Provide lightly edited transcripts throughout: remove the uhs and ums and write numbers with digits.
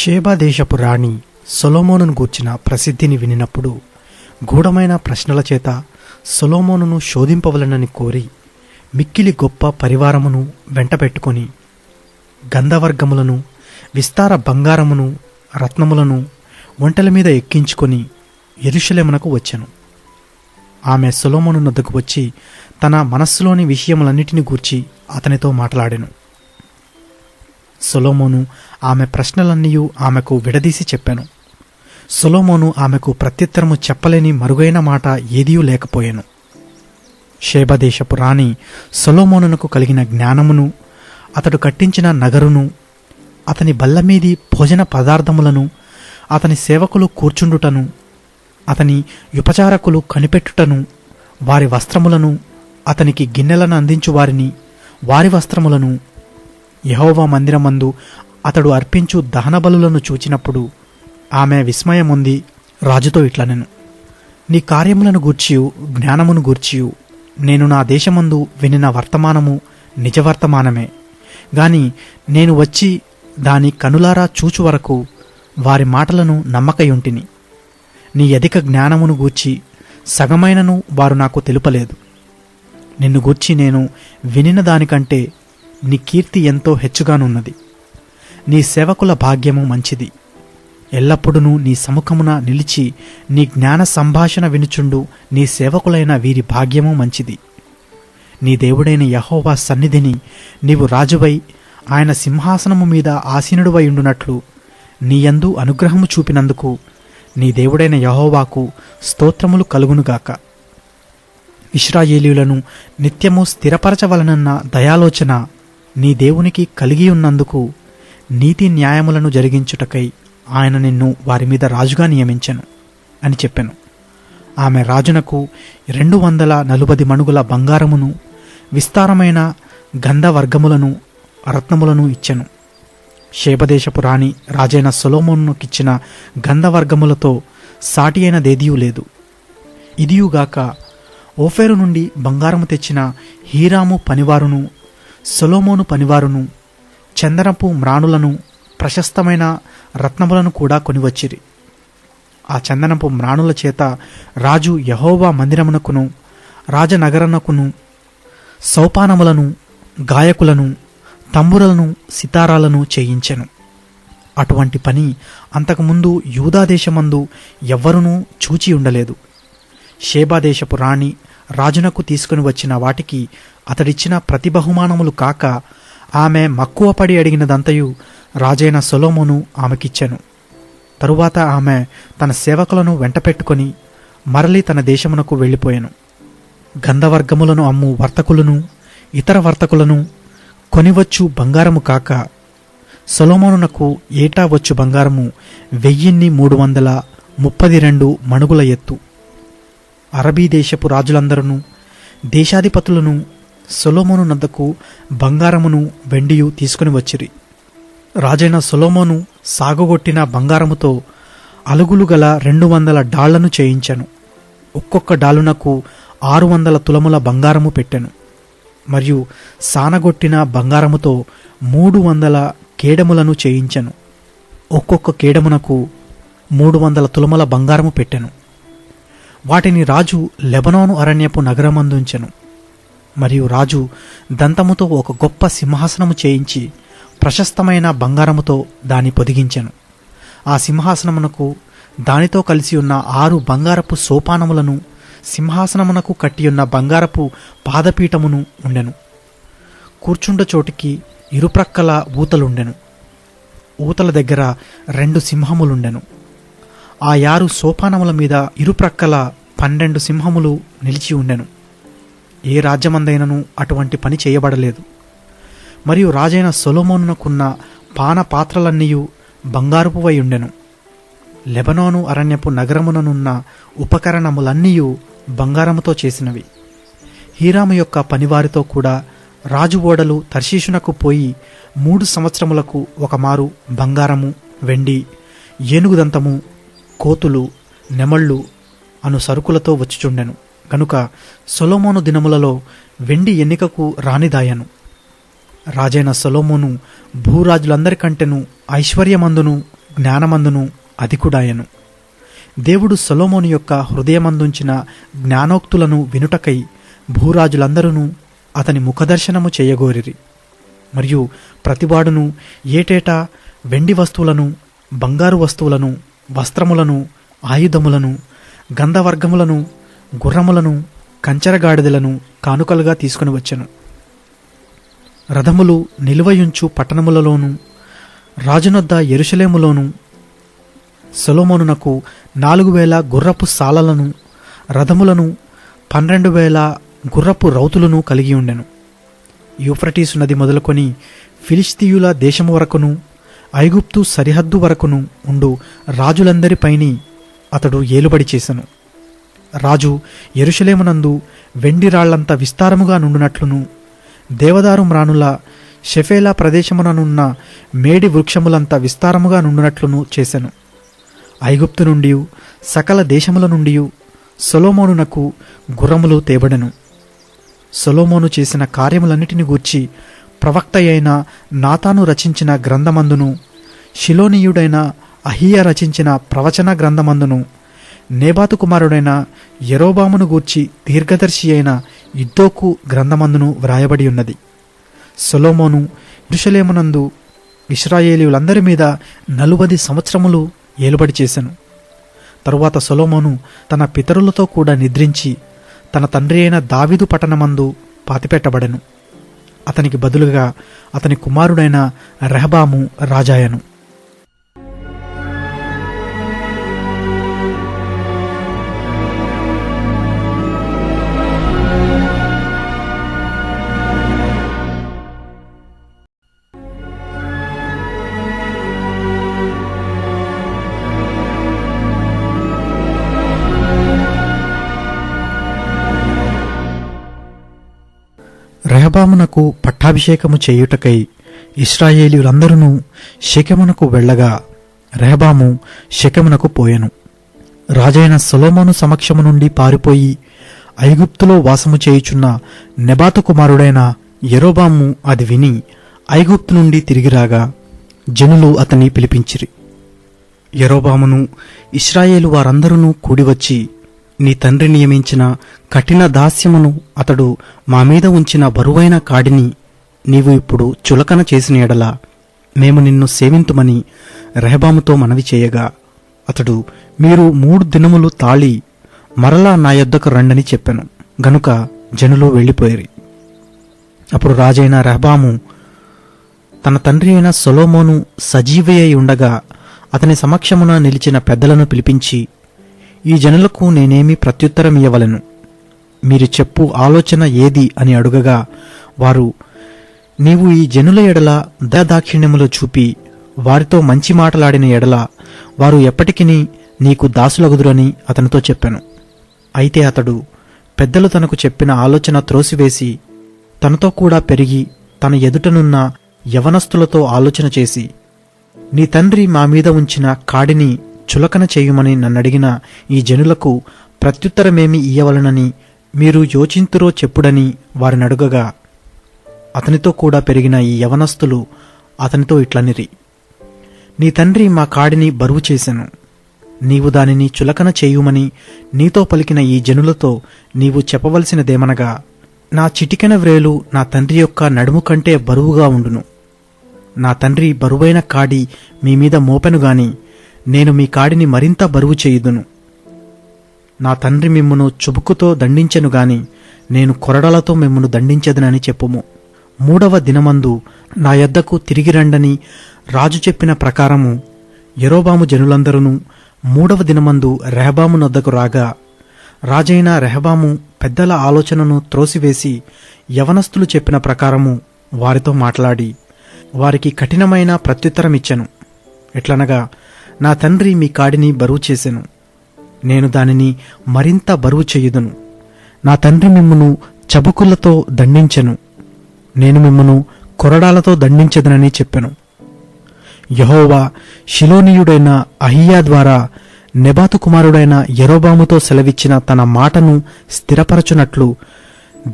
Sheba దేశపు రాణి సొలొమోనును గూర్చిన ప్రసిద్ధిని వినినప్పుడు గూఢమైన ప్రశ్నల చేత సొలొమోనును శోధింపవలనని కోరి మిక్కిలి గొప్ప పరివారమును వెంటబెట్టుకొని గంధవర్గములను విస్తార బంగారమును రత్నములను ఒంటెల మీద ఎక్కించుకొని యెరూషలేమునకు వచ్చెను. ఆమె సొలొమోను నొద్దకు వచ్చి తన మనస్సులోని విషయములన్నిటిని గూర్చి అతనితో మాట్లాడెను. సొలొమోను ఆమె ప్రశ్నలన్నీయూ ఆమెకు విడదీసి చెప్పాను. సొలొమోను ఆమెకు ప్రత్యుత్తరము చెప్పలేని మరుగైన మాట ఏదీ లేకపోయెను. షేబదేశపు రాణి సొలొమోనునకు కలిగిన జ్ఞానమును, అతడు కట్టించిన నగరును, అతని బల్లమీది భోజన పదార్థములను, అతని సేవకులు కూర్చుండుటను, అతని ఉపచారకులు కనిపెట్టుటను, వారి వస్త్రములను, అతనికి గిన్నెలను అందించు వారిని, వారి వస్త్రములను, యెహోవా మందిరమందు అతడు అర్పించు దహనబలులను చూచినప్పుడు ఆమె విస్మయముంది రాజుతో ఇట్లనెను: నీ కార్యములను గూర్చియు జ్ఞానమును గూర్చియు నేను నా దేశమందు వినిన వర్తమానము నిజవర్తమానమే గాని నేను వచ్చి దాని కనులారా చూచు వరకు వారి మాటలను నమ్మకయుంటిని. నీ అధిక జ్ఞానమును గూర్చి సగమైనను వారు నాకు తెలుపలేదు. నిన్ను గూర్చి నేను వినిన దానికంటే నీ కీర్తి ఎంతో హెచ్చుగానున్నది. నీ సేవకుల భాగ్యము మంచిది. ఎల్లప్పుడూ నీ సముఖమున నిలిచి నీ జ్ఞాన సంభాషణ వినుచుండు నీ సేవకులైన వీరి భాగ్యము మంచిది. నీ దేవుడైన యెహోవా సన్నిధిని నీవు రాజువై ఆయన సింహాసనము మీద ఆసీనుడువై ఉండునట్లు నీయందు అనుగ్రహము చూపినందుకు నీ దేవుడైన యెహోవాకు స్తోత్రములు కలుగునుగాక. ఇశ్రాయేలీయులను నిత్యము స్థిరపరచవలనన్న దయాలోచన నీ దేవునికి కలిగియున్నందుకు నీతి న్యాయములను జరిగించుటకై ఆయన నిన్ను వారి మీద రాజుగా నియమించెను అని చెప్పెను. ఆమె రాజునకు 240 మణుగుల బంగారమును, విస్తారమైన గంధవర్గములను, రత్నములను ఇచ్చెను. షేబదేశపు రాణి రాజైన సొలొమోనుకిచ్చిన గంధవర్గములతో సాటి అయినదేదియూ లేదు. ఇదియుగాక ఓఫేరు నుండి బంగారము తెచ్చిన హీరాము పనివారును, సొలొమోను పనివారును చందనపు మ్రాణులను, ప్రశస్తమైన రత్నములను కూడా కొనివచ్చిరి. ఆ చందనపు మ్రాణుల చేత రాజు యెహోవా మందిరమునకును రాజనగరమునకును సౌపానములను, గాయకులను, తంబురలను, సితారాలను చేయించెను. అటువంటి పని అంతకుముందు యూదాదేశమందు ఎవ్వరునూ చూచి ఉండలేదు. షేబాదేశపు రాణి రాజునకు తీసుకుని వచ్చిన వాటికి అతడిచ్చిన ప్రతి బహుమానములు కాక ఆమె మక్కువపడి అడిగినదంతయు రాజైన సొలొమోను ఆమెకిచ్చెను. తరువాత ఆమె తన సేవకులను వెంటపెట్టుకొని మరలి తన దేశమునకు వెళ్ళిపోయెను. గంధవర్గములను అమ్ము వర్తకులను, ఇతర వర్తకులను కొనివచ్చు బంగారము కాక సొలొమోనునకు ఏటా వచ్చు బంగారము 1332 మణుగుల ఎత్తు. అరబీ దేశపు రాజులందరూ దేశాధిపతులను సొలొమోను నద్దకు బంగారమును, వెండియు తీసుకుని వచ్చిరి. రాజైన సొలొమోను సాగుగొట్టిన బంగారముతో అలుగులు గల 200 డాళ్లను చేయించెను. ఒక్కొక్క డాలునకు 600 తులముల బంగారము పెట్టెను. మరియు సానగొట్టిన బంగారముతో 300 కేడములను చేయించెను. ఒక్కొక్క కేడమునకు 300 తులముల బంగారము పెట్టెను. వాటిని రాజు లెబనోను అరణ్యపు నగరమందుంచెను. మరియు రాజు దంతముతో ఒక గొప్ప సింహాసనము చేయించి ప్రశస్తమైన బంగారముతో దాన్ని పొదిగించెను. ఆ సింహాసనమునకు దానితో కలిసి ఉన్న 6 బంగారపు సోపానములను, సింహాసనమునకు కట్టియున్న బంగారపు పాదపీఠమును ఉండెను. కూర్చుండ చోటికి ఇరుప్రక్కల ఊతలుండెను. ఊతల దగ్గర 2 సింహములుండెను. ఆ 6 సోపానముల మీద ఇరుప్రక్కల 12 సింహములు నిలిచి ఉండెను. ఏ రాజ్యమందైనను అటువంటి పని చేయబడలేదు. మరియు రాజైన సొలొమోనునకున్న పాన పాత్రలన్నీయు బంగారుపువై ఉండెను. లెబనోను అరణ్యపు నగరముననున్న ఉపకరణములన్నీయు బంగారముతో చేసినవి. హీరాము యొక్క పనివారితో కూడా రాజు ఓడలు తర్షీషునకు పోయి 3 సంవత్సరములకు ఒకమారు బంగారము, వెండి, ఏనుగుదంతము, కోతులు, నెమళ్ళు అను సరుకులతో వచ్చుచుండెను. గనుక సొలొమోను దినములలో వెండి ఎన్నికకు రానిదాయను. రాజైన సొలొమోను భూరాజులందరికంటెను ఐశ్వర్యమందును జ్ఞానమందును అధికుడాయెను. దేవుడు సొలొమోను యొక్క హృదయమందుంచిన జ్ఞానోక్తులను వినుటకై భూరాజులందరూ అతని ముఖదర్శనము చేయగోరిరి. మరియు ప్రతివాడును ఏటేటా వెండి వస్తువులను, బంగారు వస్తువులను, వస్త్రములను, ఆయుధములను, గంధవర్గములను, గుర్రములను, కంచరగాడిదలను కానుకలుగా తీసుకుని వచ్చెను. రథములు నిలువయుంచు పట్టణములలోను రాజునొద్ద యెరూషలేములోను సొలొమోనునకు 4,000 గుర్రపు సాలలను, రథములను, 12,000 గుర్రపు రౌతులను కలిగి ఉండెను. యూఫ్రటీసు నది మొదలుకొని ఫిలిష్తీయుల దేశము వరకును, ఐగుప్తు సరిహద్దు వరకును ఉండు రాజులందరిపైని అతడు ఏలుబడి చేసెను. రాజు యెరూషలేమునందు వెండి రాళ్లంత విస్తారముగా నుండునట్లును, దేవదారు మ్రానుల షెఫేలా ప్రదేశముననున్న మేడి వృక్షములంత విస్తారముగా నుండునట్లును చేసెను. ఐగుప్తు నుండి సకల దేశముల నుండి సొలొమోనునకు గుర్రములు తేబడెను. సొలొమోను చేసిన కార్యములన్నిటిని గూర్చి ప్రవక్త అయిన నాతాను రచించిన గ్రంథమందును, షిలోనీయుడైన అహీయ రచించిన ప్రవచన గ్రంథమందును, నేబాతు కుమారుడైన యెరోబామును గూర్చి దీర్ఘదర్శి అయిన ఇద్దోకు గ్రంథమందును వ్రాయబడి ఉన్నది. సొలొమోను యెరూషలేమునందు ఇశ్రాయేలీయులందరి మీద 40 సంవత్సరములు ఏలుబడి చేసెను. తరువాత సొలొమోను తన పితరులతో కూడా నిద్రించి తన తండ్రి అయిన దావీదు పట్టణమందు పాతిపెట్టబడెను. అతనికి బదులుగా అతని కుమారుడైన రెహబాము రాజాయను. రెహబామునకు పట్టాభిషేకము చేయుటకై ఇశ్రాయేలీయులందరూ షెకెమునకు వెళ్ళగా రెహబాము షెకెమునకు పోయెను. రాజైన సొలొమోను సమక్షము నుండి పారిపోయి ఐగుప్తులో వాసము చేయుచున్న నెబాతు కుమారుడైన యెరోబాము అది విని ఐగుప్తు నుండి తిరిగిరాగా జనులు అతన్ని పిలిపించిరి. యెరోబామును ఇశ్రాయేలు వారందరూ కూడివచ్చి, నీ తండ్రి నియమించిన కఠిన దాస్యమును అతడు మా మీద ఉంచిన బరువైన కాడిని నీవు ఇప్పుడు చులకన చేసిన ఎడల మేము నిన్ను సేవింతుమని రెహబాముతో మనవి చేయగా అతడు, మీరు 3 దినములు తాళి మరలా నా యొద్దకు రండని చెప్పెను. గనుక జనులు వెళ్ళిపోయిరి. అప్పుడు రాజైన రెహబాము తన తండ్రి అయిన సొలొమోను సజీవి అయి ఉండగా అతని సమక్షమున నిలిచిన పెద్దలను పిలిపించి, ఈ జనులకు నేనేమి ప్రత్యుత్తరమియ్యవలెను? మీరు చెప్పు ఆలోచన ఏది అని అడుగగా వారు, నీవు ఈ జనుల ఎడల దయాదాక్షిణ్యములు చూపి వారితో మంచి మాటలాడిన ఎడల వారు ఎప్పటికినీ నీకు దాసులగుదురని అతనితో చెప్పాను. అయితే అతడు పెద్దలు తనకు చెప్పిన ఆలోచన త్రోసివేసి తనతో కూడా పెరిగి తన ఎదుటనున్న యవనస్తులతో ఆలోచన చేసి, నీ తండ్రి మా మీద ఉంచిన కాడిని చులకన చేయుమని నన్నడిగిన ఈ జనులకు ప్రత్యుత్తరమేమి ఇయ్యవలనని మీరు యోచింతురో చెప్పుడని వారినడుగగా అతనితో కూడా పెరిగిన ఈ యవనస్తులు అతనితో ఇట్లనిరి, నీ తండ్రి మా కాడిని బరువు చేసెను. నీవు దానిని చులకన చేయుమని నీతో పలికిన ఈ జనులతో నీవు చెప్పవలసినదేమనగా, నా చిటికెన వ్రేలు నా తండ్రి యొక్క నడుము కంటే బరువుగా ఉండును. నా తండ్రి బరువైన కాడి మీ మీద మోపెను గాని నేను మీ కాడిని మరింత బరువు చేయుదును. నా తండ్రి మిమ్మును చుబుకుతో దండించెను గాని నేను కొరడలతో మిమ్మును దండించెదనని చెప్పుము. 3వ దినమందు నా యొద్దకు తిరిగి రండని రాజు చెప్పిన ప్రకారము యెరోబాము జనులందరూ 3వ దినమందు రెహబాము నొద్దకు రాగా రాజైన రెహబాము పెద్దల ఆలోచనను త్రోసివేసి యవనస్తులు చెప్పిన ప్రకారము వారితో మాట్లాడి వారికి కఠినమైన ప్రత్యుత్తరమిచ్చెను. ఎట్లనగా, నా తండ్రి మీ కాడిని బరువు చేసెను, నేను దానిని మరింత బరువు చేయుదును. నా తండ్రి మిమ్మును చబుకులతో దండించెను, నేను మిమ్మును కొరడాలతో దండించెదనని చెప్పెను. యెహోవా షిలోనీయుడైన అహీయా ద్వారా నెబాతు కుమారుడైన యెరోబాముతో సెలవిచ్చిన తన మాటను స్థిరపరచునట్లు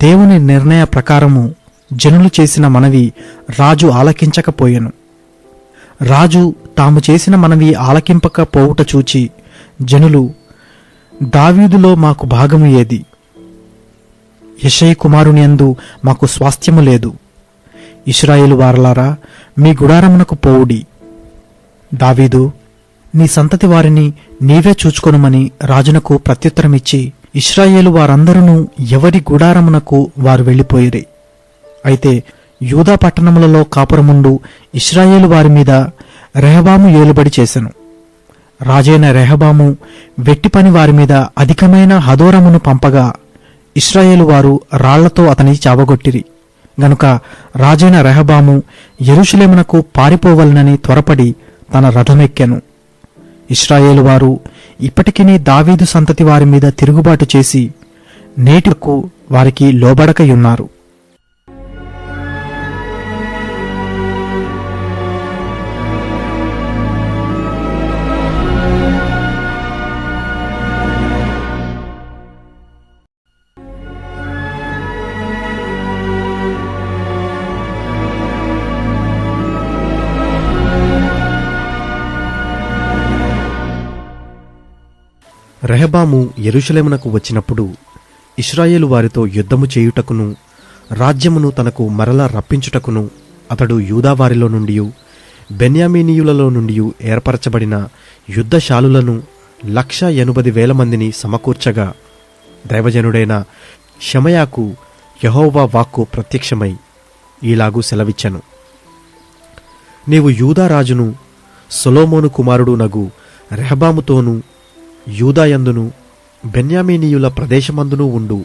దేవుని నిర్ణయ ప్రకారము జనులు చేసిన మనవి రాజు ఆలకించకపోయెను. రాజు తాము చేసిన మనవి ఆలకింపక పోవుట చూచి జనులు, దావీదులో మాకు భాగము ఏది? యెషయి కుమారుని యందు మాకు స్వాస్థ్యము లేదు. ఇశ్రాయేలు వారలారా, మీ గుడారమునకు పోవుడి. దావీదు, నీ సంతతి వారిని నీవే చూచుకొనుమని రాజునకు ప్రత్యుత్తరమిచ్చి, ఇశ్రాయేలు వారందరూ ఎవరి గుడారమునకు వారు వెళ్ళిపోయిరి. అయితే యూదా పట్టణములలో కాపురముండు ఇశ్రాయేలు వారి మీద రెహబాము ఏలుబడి చేసెను. రాజైన రెహబాము వెట్టిపని వారి మీద అధికమైన హదోరమును పంపగా ఇశ్రాయేలు వారు రాళ్లతో అతని చావగొట్టిరి. గనుక రాజైన రెహబాము యెరూషలేమునకు పారిపోవలనని త్వరపడి తన రథమెక్కెను. ఇశ్రాయేలు వారు ఇప్పటికినీ దావీదు సంతతి వారి మీద తిరుగుబాటు చేసి నేటికు వారికి లోబడకయున్నారు. రెహబాము యెరూషలేమునకు వచ్చినప్పుడు ఇశ్రాయేలు వారితో యుద్ధము చేయుటకును రాజ్యమును తనకు మరలా రప్పించుటకును అతడు యూదావారిలో నుండి బెన్యామీనీయులలో నుండి ఏర్పరచబడిన యుద్ధశాలులను 180,000 మందిని సమకూర్చగా దైవజనుడైన షెమయాకు యెహోవా వాక్కు ప్రత్యక్షమై ఈలాగు సెలవిచ్చెను. నీవు యూదారాజును సొలొమోను కుమారుడు నగు రెహబాముతోనూ యూదాయందును బెన్యామీనీయుల ప్రదేశమందును ఉండు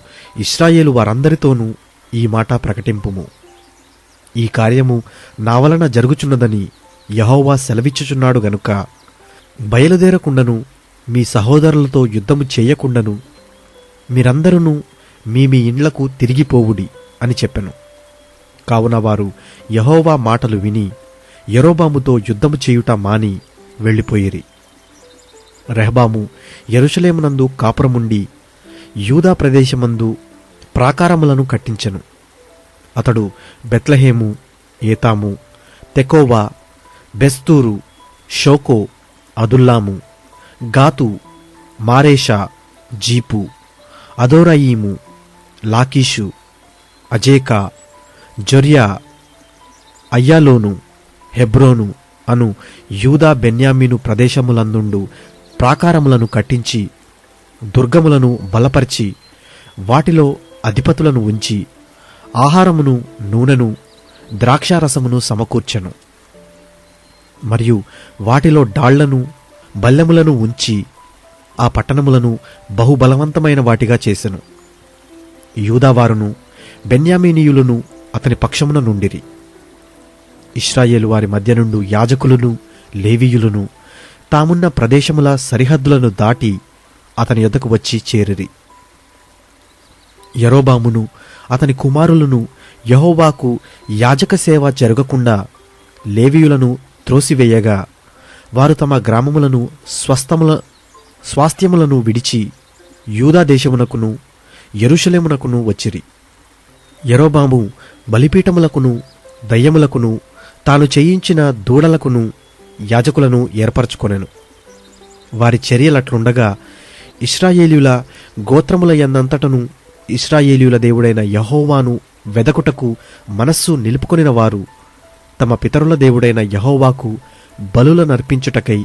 ఇశ్రాయేలు వారందరితోనూ ఈ మాట ప్రకటింపుము. ఈ కార్యము నా వలన జరుగుచున్నదని యెహోవా సెలవిచ్చుచున్నాడు గనుక బయలుదేరకుండను మీ సహోదరులతో యుద్ధము చేయకుండను మీరందరూ మీ మీ ఇండ్లకు తిరిగిపోవుడి అని చెప్పెను. కావున వారు యెహోవా మాటలు విని యరొబాముతో యుద్ధము చేయుట మాని వెళ్ళిపోయిరి. రెహబాము యెరూషలేమునందు కాపురముండి యూదా ప్రదేశమందు ప్రాకారములను కట్టించెను. అతడు బెత్లెహేము, ఏతాము, తెకోవా, బెస్తూరు, షోకో, అదుల్లాము, గాతు, మారేషా, జీపు, అదోరయీము, లాకీషు, అజేకా, జొర్యా, అయ్యాలోను, హెబ్రోను అను యూదా బెన్యామీను ప్రదేశములందుండు ప్రాకారములను కట్టించి దుర్గములను బలపరిచి వాటిలో అధిపతులను ఉంచి ఆహారమును, నూనెను, ద్రాక్షారసమును సమకూర్చెను. మరియు వాటిలో డాళ్లను, బల్లెములను ఉంచి ఆ పట్టణములను బహుబలవంతమైన వాటిగా చేసెను. యూదావారును బెన్యామీనీయులను అతని పక్షమున నుండిరి. ఇశ్రాయేలు వారి మధ్య నుండి యాజకులను, లేవీయులను తామున్న ప్రదేశముల సరిహద్దులను దాటి అతని యొద్దకు వచ్చి చేరిరి. యరొబామును అతని కుమారులను యెహోవాకు యాజక సేవ జరగకుండా లేవీయులను త్రోసివేయగా వారు తమ గ్రామములను స్వాస్థ్యములను విడిచి యూదా దేశమునకును యెరూషలేమునకును వచ్చిరి. యరొబాము బలిపీఠములకును దయ్యములకును తాను చేయించిన దూడలకును యాజకులను ఏర్పరచుకొనెను. వారి చర్యలట్లుండగా ఇశ్రాయేలీయుల గోత్రముల యందంతటను ఇశ్రాయేలీయుల దేవుడైన యెహోవాను వెదకుటకు మనస్సు నిలుపుకొనిన వారు తమ పితరుల దేవుడైన యెహోవాకు బలులనర్పించుటకై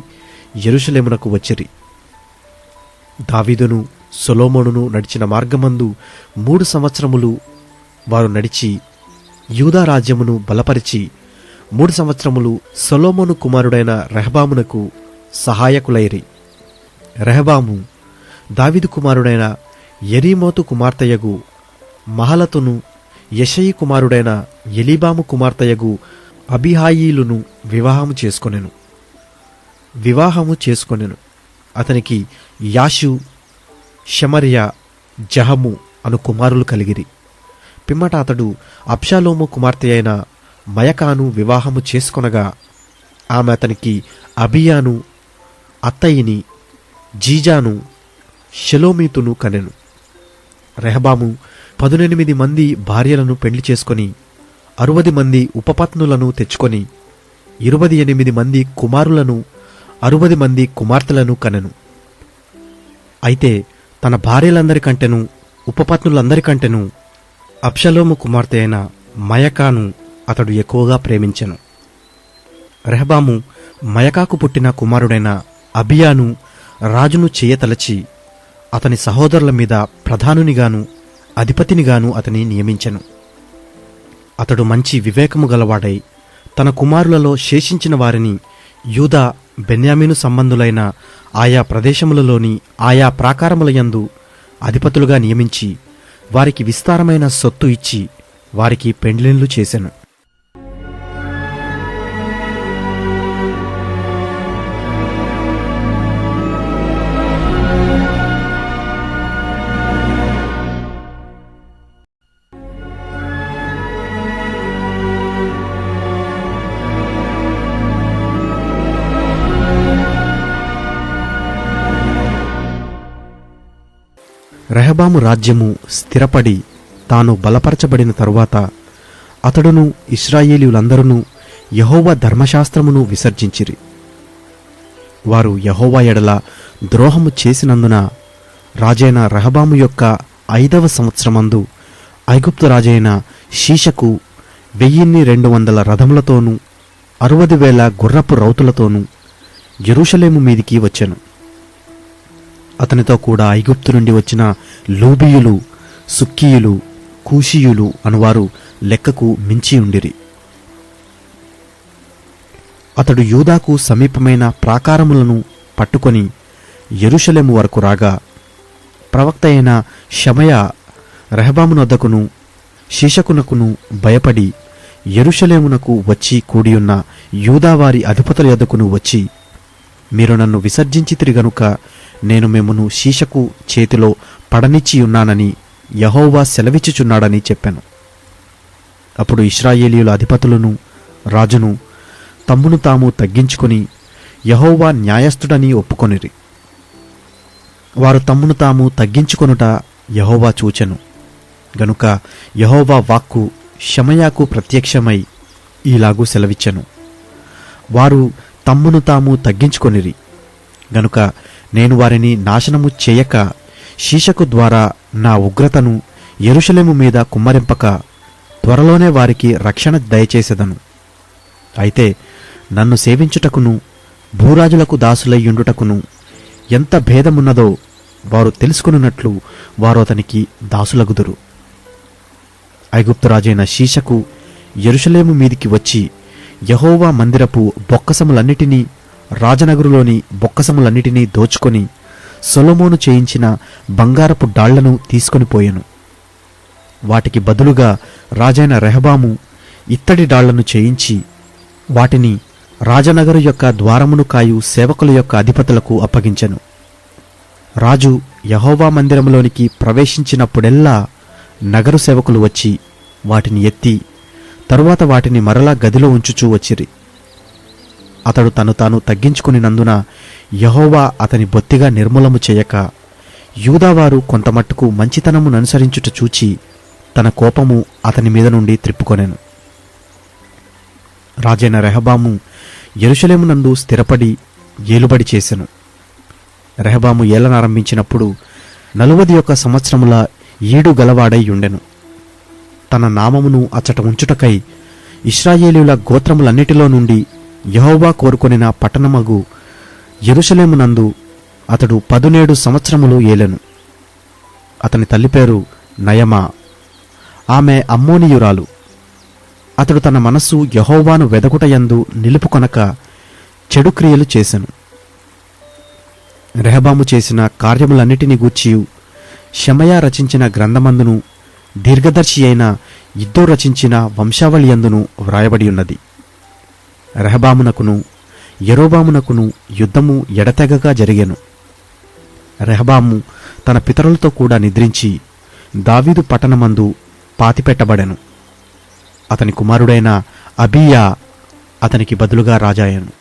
యెరూషలేమునకు వచ్చిరి. దావీదును సొలొమోనును నడిచిన మార్గమందు 3 సంవత్సరములు వారు నడిచి యూదా రాజ్యమును బలపరిచి 3 సంవత్సరములు సొలొమోను కుమారుడైన రెహబామునకు సహాయకులైరి. రెహబాము దావీదు కుమారుడైన యెరీమోతు కుమార్తెయగు మహలతును యెషయి కుమారుడైన ఎలీబాము కుమార్తెయగు అబీహాయీలును వివాహము చేసుకొనెను. అతనికి యాషు, షెమర్యా, జహము అను కుమారులు కలిగిరి. పిమ్మట అతడు అబ్షాలోము కుమార్తె అయిన మయకాను వివాహము చేసుకొనగా ఆమె అతనికి అబియాను, అత్తయిని, జీజాను, షెలోమీతును కనెను. రెహబాము 18 మంది భార్యలను పెండ్లి చేసుకొని 60 మంది ఉపపత్నులను తెచ్చుకొని 28 మంది కుమారులను 60 మంది కుమార్తెలను కనెను. అయితే తన భార్యలందరికంటెను ఉపపత్నులందరికంటెను అబ్షలోము కుమార్తె అయిన మయకాను అతడు ఎక్కువగా ప్రేమించెను. రెహబాము మయకాకు పుట్టిన కుమారుడైన అబియాను రాజును చేయతలచి అతని సహోదరుల మీద ప్రధానునిగాను అధిపతినిగాను అతని నియమించెను. అతడు మంచి వివేకము గలవాడై తన కుమారులలో శేషించిన వారిని యూదా బెన్యామీను సంబంధులైన ఆయా ప్రదేశములలోని ఆయా ప్రాకారములయందు అధిపతులుగా నియమించి వారికి విస్తారమైన సొత్తు ఇచ్చి వారికి పెండ్లిళ్ళు చేసెను. రెహబాము రాజ్యము స్థిరపడి తాను బలపరచబడిన తరువాత అతడును ఇశ్రాయేలీయులందరూ యెహోవా ధర్మశాస్త్రమును విసర్జించిరి. వారు యెహోవా ఎడల ద్రోహము చేసినందున రాజైన రెహబాము యొక్క 5వ సంవత్సరమందు ఐగుప్తు రాజైన షీషకు 1200 రథములతోనూ 60,000 గుర్రపు రౌతులతోనూ యెరూషలేము మీదికి వచ్చెను. అతనితో కూడా ఐగుప్తు నుండి వచ్చిన లూబీయులు, సుక్కీయులు, కూషీయులు అనువారు లెక్కకు మించి ఉండిరి. అతడు యూదాకు సమీపమైన ప్రాకారములను పట్టుకొని యెరూషలేము వరకు రాగా ప్రవక్త అయిన షమయ రెహబామునొద్దకును షీషకునకును భయపడి యెరూషలేమునకు వచ్చి కూడియున్న యూదావారి అధిపతుల యొద్దకును వచ్చి, మీరు నన్ను విసర్జించితిరి గనుక నేను మిమ్మును షీషకు చేతిలో పడనిచ్చియున్నానని యెహోవా సెలవిచ్చుచున్నాడని చెప్పాను. అప్పుడు ఇశ్రాయేలీయుల అధిపతులను రాజును తమ్మును తాము తగ్గించుకొని యెహోవా న్యాయస్థుడని ఒప్పుకొనిరి. వారు తమ్మును తాము తగ్గించుకొనుట యెహోవా చూచెను గనుక యెహోవా వాక్కు షమయాకు ప్రత్యక్షమై ఈలాగు సెలవిచ్చెను, వారు తమ్మును తాము తగ్గించుకొనిరి గనుక నేను వారిని నాశనము చేయక షీషకు ద్వారా నా ఉగ్రతను యెరూషలేము మీద కుమ్మరింపక త్వరలోనే వారికి రక్షణ దయచేసెదను. అయితే నన్ను సేవించుటకును భూరాజులకు దాసులయ్యుండుటకును ఎంత భేదమున్నదో వారు తెలుసుకున్నట్లు వారు అతనికి దాసులగుదురు. ఐగుప్తు రాజైన షీషకు యెరూషలేము మీదికి వచ్చి యెహోవా మందిరపు బొక్కసములన్నిటినీ రాజనగరులోని బొక్కసములన్నిటినీ దోచుకొని సొలొమోను చేయించిన బంగారపు డాళ్లను తీసుకొని పోయెను. వాటికి బదులుగా రాజైన రెహబాము ఇత్తడి డాళ్లను చేయించి వాటిని రాజనగరు యొక్క ద్వారమును కాయు సేవకుల యొక్క అధిపతులకు అప్పగించెను. రాజు యెహోవా మందిరములోనికి ప్రవేశించినప్పుడెల్లా నగరు సేవకులు వచ్చి వాటిని ఎత్తి తరువాత వాటిని మరలా గదిలో ఉంచుచూ వచ్చిరి. అతడు తను తాను తగ్గించుకునినందున యెహోవా అతని బొత్తిగా నిర్మూలము చేయక యూదావారు కొంతమట్టుకు మంచితనముననుసరించుట చూచి తన కోపము అతని మీద నుండి త్రిప్పుకొనెను. రాజైన రెహబాము యెరూషలేమునందు స్థిరపడి ఏలుబడి చేసెను. రెహబాము ఏలనారంభించినప్పుడు 41 సంవత్సరముల ఈడు గలవాడై ఉండెను. తన నామమును అచ్చట ఉంచుటకై ఇశ్రాయేలీయుల గోత్రములన్నిటిలో నుండి యెహోవా కోరుకొనిన పట్టణమగు యెరూషలేమునందు అతడు 17 సంవత్సరములు ఏలెను. అతని తల్లి పేరు నయమా, ఆమె అమ్మోనీయురాలు. అతడు తన మనస్సు యెహోవాను వెదకుటయందు నిలుపుకొనక చెడు క్రియలు చేసెను. రెహబాము చేసిన కార్యములన్నిటినీ గూర్చియు షమయా రచించిన గ్రంథమందును దీర్ఘదర్శి అయిన ఇద్దో రచించిన వంశావళియందును వ్రాయబడియున్నది. రెహబామునకును యెరోబామునకును యుద్ధము ఎడతెగగా జరిగెను. రెహబాము తన పితరులతో కూడా నిద్రించి దావీదు పట్టణమందు పాతిపెట్టబడెను. అతని కుమారుడైన అబీయా అతనికి బదులుగా రాజాయెను.